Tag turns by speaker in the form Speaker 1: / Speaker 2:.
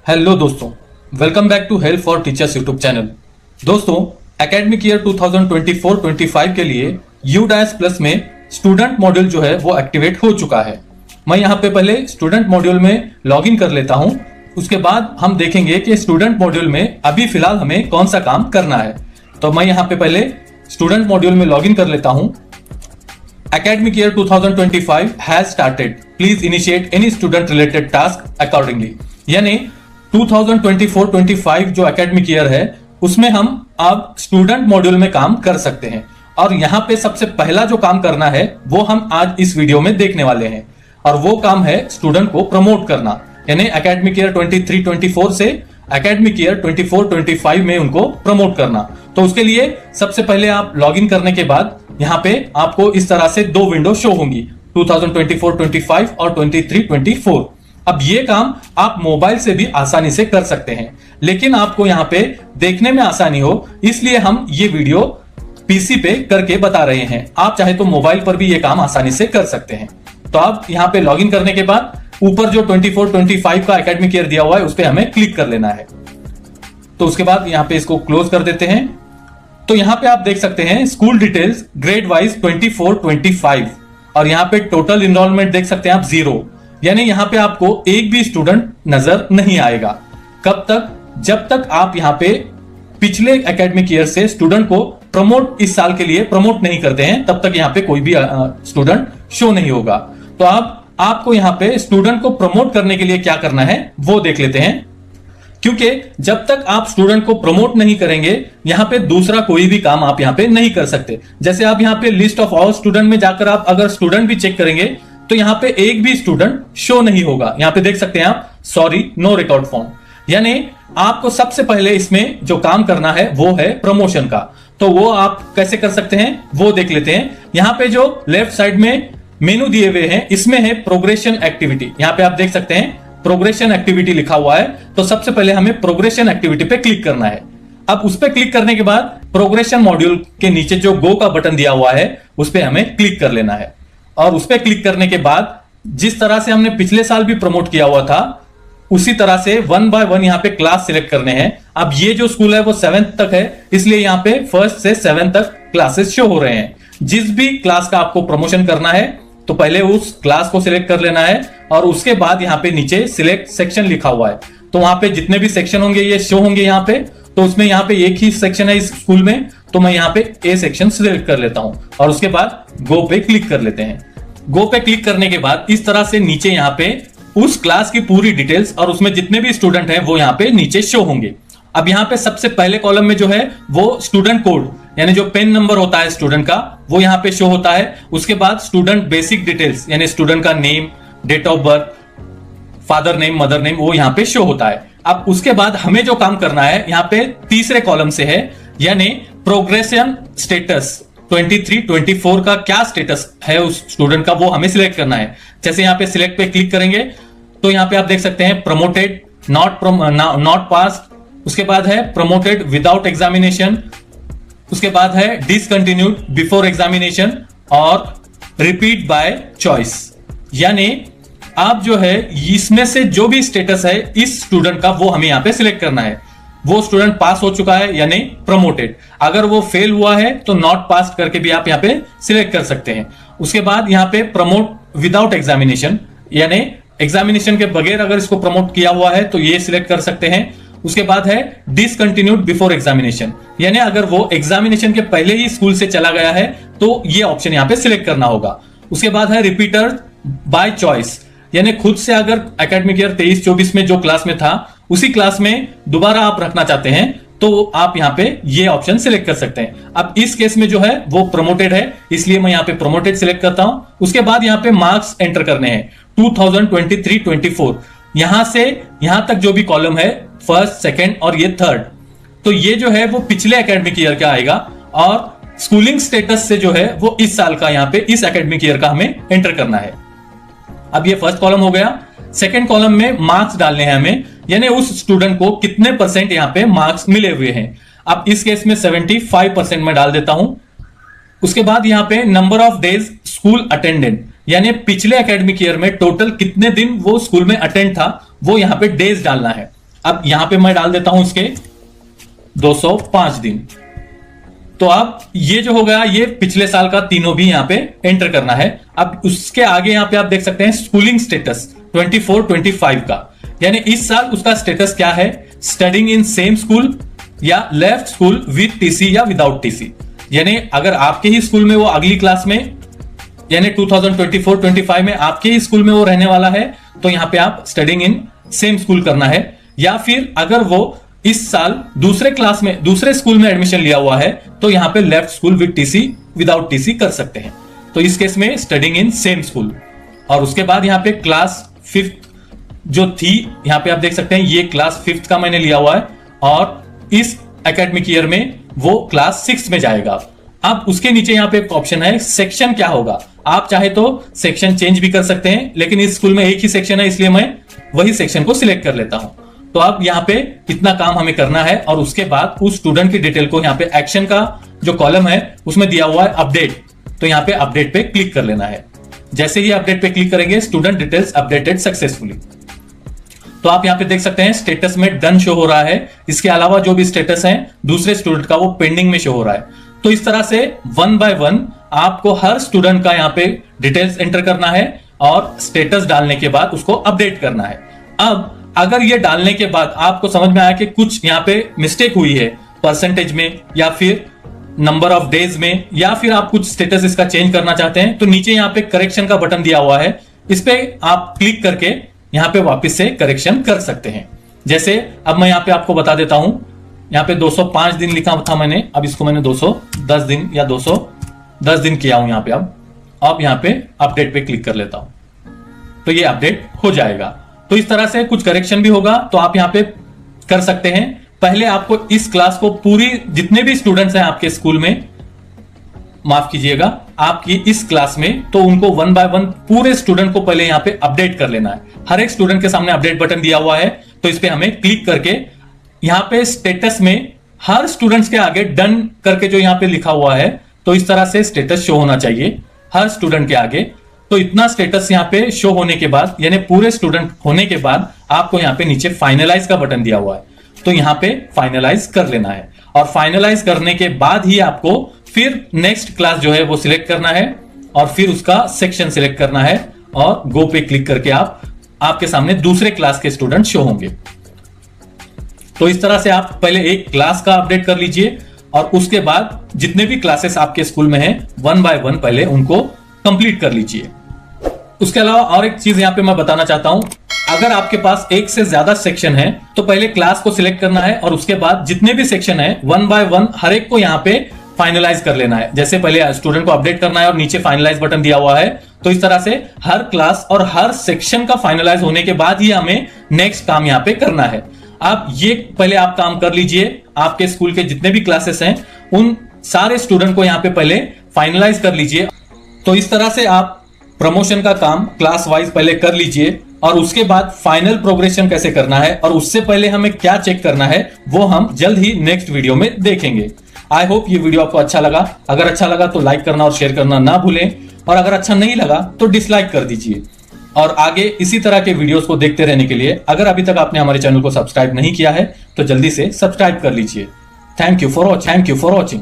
Speaker 1: Hello दोस्तों, welcome back to help for teachers YouTube channel. दोस्तों, academic year 2024-25 के लिए UDAS प्लस में स्टूडेंट मॉड्यूल जो है वो एक्टिवेट हो चुका है। मैं यहाँ पे पहले स्टूडेंट मॉड्यूल में लॉगिन कर लेता हूँ। उसके बाद हम देखेंगे कि स्टूडेंट मॉड्यूल में अभी फिलहाल हमें कौन सा काम करना है। तो मैं यहाँ पे पहले स्टूडेंट मॉड्यूल में लॉगिन कर लेता हूँ। Academic year 2025 has started. Please initiate any student related task accordingly. यानी 2024-25 जो एकेडमिक ईयर है उसमें हम अब स्टूडेंट मॉड्यूल में काम कर सकते हैं। और यहाँ पे सबसे पहला जो काम करना है वो हम आज इस वीडियो में देखने वाले हैं, और वो काम है स्टूडेंट को प्रमोट करना। यानी एकेडमिक ईयर 23-24 से एकेडमिक ईयर 24-25 में उनको प्रमोट करना। तो उसके लिए सबसे पहले आप लॉगिन करने के बाद यहाँ पे आपको इस तरह से दो विंडो शो होंगी, 2024-25 और 23-24। अब ये काम आप मोबाइल से भी आसानी से कर सकते हैं, लेकिन आपको यहाँ पे देखने में आसानी हो इसलिए हम ये वीडियो पीसी पे करके बता रहे हैं। आप चाहे तो मोबाइल पर भी ये काम आसानी से कर सकते हैं। तो आप यहाँ पे लॉगिन करने के बाद ऊपर जो 24-25 का एकेडमिक ईयर दिया हुआ है उस पर हमें क्लिक कर लेना है। तो उसके बाद यहाँ पे इसको क्लोज कर देते हैं। तो यहाँ पे आप देख सकते हैं स्कूल डिटेल्स ग्रेड वाइज 24-25, और यहाँ पे टोटल इनरोलमेंट देख सकते हैं आप 0। यानी यहाँ पे आपको एक भी स्टूडेंट नजर नहीं आएगा। कब तक? जब तक आप यहाँ पे पिछले एकेडमिक ईयर से स्टूडेंट को प्रमोट इस साल के लिए प्रमोट नहीं करते हैं, तब तक यहाँ पे कोई भी स्टूडेंट शो नहीं होगा। तो आपको यहाँ पे स्टूडेंट को प्रमोट करने के लिए क्या करना है वो देख लेते हैं। क्योंकि जब तक आप स्टूडेंट को प्रमोट नहीं करेंगे यहाँ पे दूसरा कोई भी काम आप यहाँ पे नहीं कर सकते। जैसे आप यहाँ पे लिस्ट ऑफ ऑल स्टूडेंट में जाकर आप अगर स्टूडेंट भी चेक करेंगे तो यहाँ पे एक भी स्टूडेंट शो नहीं होगा। यहाँ पे देख सकते हैं आप सॉरी नो रिकॉर्ड फाउंड। यानी आपको सबसे पहले इसमें जो काम करना है वो है प्रमोशन का। तो वो आप कैसे कर सकते हैं वो देख लेते हैं। यहाँ पे जो लेफ्ट साइड में मेनू दिए हुए हैं इसमें है प्रोग्रेशन एक्टिविटी। यहाँ पे आप देख सकते हैं प्रोग्रेशन एक्टिविटी लिखा हुआ है। तो सबसे पहले हमें प्रोग्रेशन एक्टिविटी पे क्लिक करना है। अब उस पे क्लिक करने के बाद प्रोग्रेशन मॉड्यूल के नीचे जो गो का बटन दिया हुआ है उस पे हमें क्लिक कर लेना है। और उस पे क्लिक करने के बाद जिस तरह से हमने पिछले साल भी प्रमोट किया हुआ था उसी तरह से 1 बाय 1 यहाँ पे क्लास सिलेक्ट करने हैं। अब ये जो स्कूल है वो 7th तक है, इसलिए यहाँ पे 1st से 7th तक क्लासेस शो हो रहे हैं। जिस भी क्लास का आपको प्रमोशन करना है तो पहले उस क्लास को सिलेक्ट कर लेना है, और उसके बाद यहाँ पे नीचे सिलेक्ट सेक्शन लिखा हुआ है। तो वहां पे जितने भी सेक्शन होंगे ये शो होंगे यहाँ पे। तो उसमें यहाँ पे एक ही सेक्शन है इस स्कूल में, तो मैं यहाँ पे ए सेक्शन सिलेक्ट कर लेता हूँ और उसके बाद गो पे क्लिक कर लेते हैं। गो पे क्लिक करने के बाद इस तरह से नीचे यहाँ पे उस क्लास की पूरी डिटेल्स और उसमें जितने भी स्टूडेंट हैं वो यहाँ पे नीचे शो होंगे। अब यहाँ पे सबसे पहले कॉलम में जो है वो स्टूडेंट कोड यानी जो पेन नंबर होता है स्टूडेंट का वो यहाँ पे शो होता है। उसके बाद स्टूडेंट बेसिक डिटेल्स यानी स्टूडेंट का name, date of birth, father name, mother name वो यहाँ पे शो होता है। अब उसके बाद हमें जो काम करना है यहाँ पे तीसरे कॉलम से है, यानी प्रोग्रेशन स्टेटस 23-24 का क्या स्टेटस है उस स्टूडेंट का वो हमें सिलेक्ट करना है। जैसे यहाँ पे सिलेक्ट पे क्लिक करेंगे तो यहाँ पे आप देख सकते हैं प्रमोटेड, नॉट पास, उसके बाद है प्रमोटेड विदाउट एग्जामिनेशन, उसके बाद है डिसकंटिन्यूड बिफोर एग्जामिनेशन और रिपीट बाय चॉइस। यानी आप जो है इसमें से जो भी स्टेटस है इस स्टूडेंट का वो हमें यहाँ पे सिलेक्ट करना है। वो स्टूडेंट पास हो चुका है यानी प्रमोटेड, अगर वो फेल हुआ है तो नॉट पास करके भी आप यहाँ पे सिलेक्ट कर सकते हैं। उसके बाद यहाँ पे प्रमोट विदाउट एग्जामिनेशन यानी एग्जामिनेशन के बगैर अगर इसको प्रमोट किया हुआ है तो ये सिलेक्ट कर सकते हैं। उसके बाद है डिसकंटिन्यूड बिफोर एग्जामिनेशन, यानी अगर वो एग्जामिनेशन के पहले ही स्कूल से चला गया है तो ये ऑप्शन यहाँ पे सिलेक्ट करना होगा। उसके बाद है रिपीटर बाय चॉइस, यानी खुद से अगर एकेडमिक ईयर 23-24 में जो क्लास में था उसी क्लास में दोबारा आप रखना चाहते हैं तो आप यहाँ पे ये ऑप्शन सिलेक्ट कर सकते हैं। अब इस केस में जो है वो प्रमोटेड है इसलिए मैं यहाँ पे प्रमोटेड सिलेक्ट करता हूं। उसके बाद यहाँ पे मार्क्स एंटर करने हैं 2023-24, यहां से यहां तक जो भी कॉलम है 1st, 2nd और ये 3rd, तो ये जो है वो पिछले एकेडमिक ईयर का आएगा, और स्कूलिंग स्टेटस से जो है वो इस साल का यहाँ पे इस एकेडमिक ईयर का हमें एंटर करना है। अब ये फर्स्ट कॉलम हो गया। सेकंड कॉलम में मार्क्स डालने हैं हमें, यानी उस स्टूडेंट को कितने % यहाँ पे मार्क्स मिले हुए हैं। अब इस केस में 75% में डाल देता हूं। उसके बाद यहाँ पे number of days school attendant, यानी पिछले एकेडमिक ईयर में टोटल कितने दिन वो स्कूल में अटेंड था वो यहाँ पे डेज डालना है। अब यहां पे मैं डाल देता हूं इसके 205 दिन। तो अब ये जो हो गया, ये पिछले साल का तीनों भी यहां पे एंटर करना है। अब उसके आगे यहां पे आप देख सकते हैं स्कूलिंग स्टेटस 24-25 का, यानी इस साल उसका स्टेटस क्या है, स्टडिंग इन सेम स्कूल या लेफ्ट स्कूल विद टीसी या विदाउट टीसी। यानी अगर आपके ही स्कूल में वो अगली क्लास में यानी 2024-25 में आपके ही स्कूल में वो रहने वाला है, तो यहां पे आप स्टडिंग इन सेम स्कूल करना है। या फिर अगर वो इस साल दूसरे क्लास में दूसरे स्कूल में एडमिशन लिया हुआ है, तो यहां पे left school with TC without TC कर सकते हैं। तो इस केस में स्टडिंग इन सेम स्कूल। और उसके बाद यहां पे क्लास 5th जो थी, यहां पे आप देख सकते हैं ये क्लास 5th का मैंने लिया हुआ है और इस एकेडमिक ईयर में वो क्लास 6 में जाएगा। अब उसके नीचे यहां पे एक ऑप्शन है सेक्शन क्या होगा। आप चाहे तो सेक्शन चेंज भी कर सकते हैं, लेकिन इस स्कूल में एक ही सेक्शन है इसलिए मैं वही सेक्शन को सिलेक्ट कर लेता हूं। तो अब यहां पे इतना काम हमें करना है और उसके बाद उस स्टूडेंट की डिटेल को यहां पे एक्शन का जो कॉलम है उसमें दिया हुआ है अपडेट, तो यहां पे अपडेट पे क्लिक कर लेना है। जैसे ही अपडेट पे क्लिक करेंगे स्टूडेंट डिटेल्स अपडेटेड सक्सेसफुली। तो आप यहां पे देख सकते हैं स्टेटस में डन शो हो रहा है। इसके अलावा जो भी स्टेटस है दूसरे स्टूडेंट का वो पेंडिंग में शो हो रहा है। तो इस तरह से 1 बाय 1 आपको हर स्टूडेंट का यहां पे डिटेल्स एंटर करना है और स्टेटस डालने के बाद उसको अपडेट करना है। अब अगर ये डालने के बाद आपको समझ में आया कि कुछ यहां पे मिस्टेक हुई है परसेंटेज में या फिर नंबर ऑफ डेज में, या फिर आप कुछ स्टेटस इसका चेंज करना चाहते हैं, तो नीचे यहां पे करेक्शन का बटन दिया हुआ है, इस पे आप क्लिक करके यहां पे वापस से करेक्शन कर सकते हैं। जैसे अब मैं यहां पे आपको बता देता हूं, यहां पे 205 दिन लिखा था मैंने, अब इसको मैंने 210 दिन या 210 दिन किया हूं यहां पे। अब यहां पे अपडेट पे क्लिक कर लेता हूं, तो ये अपडेट हो जाएगा। तो इस तरह से कुछ करेक्शन भी होगा तो आप यहां पे कर सकते हैं। पहले आपको इस क्लास को पूरी जितने भी स्टूडेंट्स हैं आपके स्कूल में, माफ कीजिएगा आपकी इस क्लास में, तो उनको 1 बाय 1 पूरे स्टूडेंट को पहले यहां पे अपडेट कर लेना है। हर एक स्टूडेंट के सामने अपडेट बटन दिया हुआ है, तो इस पे हमें क्लिक करके यहां पे स्टेटस में हर स्टूडेंट्स के आगे डन करके जो यहां पे लिखा हुआ है, तो इस तरह से स्टेटस शो होना चाहिए हर स्टूडेंट के आगे। तो इतना स्टेटस यहां पे शो होने के बाद, यानी पूरे स्टूडेंट होने के बाद, आपको यहां पे नीचे फाइनलाइज का बटन दिया हुआ है, तो यहां पे फाइनलाइज कर लेना है। और फाइनलाइज करने के बाद ही आपको फिर नेक्स्ट क्लास जो है वो सिलेक्ट करना है और फिर उसका सेक्शन सिलेक्ट करना है और गो पे क्लिक करके आपके सामने दूसरे क्लास के स्टूडेंट शो होंगे। तो इस तरह से आप पहले एक क्लास का अपडेट कर लीजिए और उसके बाद जितने भी क्लासेस आपके स्कूल में हैं 1 बाय 1 पहले उनको कंप्लीट कर लीजिए। उसके अलावा और एक चीज यहां पे मैं बताना चाहता हूं, अगर आपके पास एक से ज्यादा सेक्शन है तो पहले क्लास को सिलेक्ट करना है और उसके बाद जितने भी सेक्शन है 1 बाय 1 हर एक को यहां पे फाइनलाइज कर लेना है। जैसे पहले स्टूडेंट को अपडेट करना है और नीचे फाइनलाइज बटन दिया हुआ है, तो इस तरह से हर क्लास और हर सेक्शन का फाइनलाइज होने के बाद ही हमें नेक्स्ट काम यहां पे करना है। आप ये पहले आप काम कर लीजिए, आपके स्कूल के जितने भी क्लासेस हैं उन सारे स्टूडेंट को यहां पे पहले फाइनलाइज कर लीजिए। तो इस तरह से आप प्रमोशन का काम क्लास वाइज पहले कर लीजिए और उसके बाद फाइनल प्रोग्रेशन कैसे करना है और उससे पहले हमें क्या चेक करना है वो हम जल्द ही नेक्स्ट वीडियो में देखेंगे। आई होप ये वीडियो आपको अच्छा लगा। अगर अच्छा लगा तो लाइक करना और शेयर करना ना भूलें, और अगर अच्छा नहीं लगा तो डिसलाइक कर दीजिए। और आगे इसी तरह के वीडियोस को देखते रहने के लिए अगर अभी तक आपने हमारे चैनल को सब्सक्राइब नहीं किया है तो जल्दी से सब्सक्राइब कर लीजिए। Thank you for watching.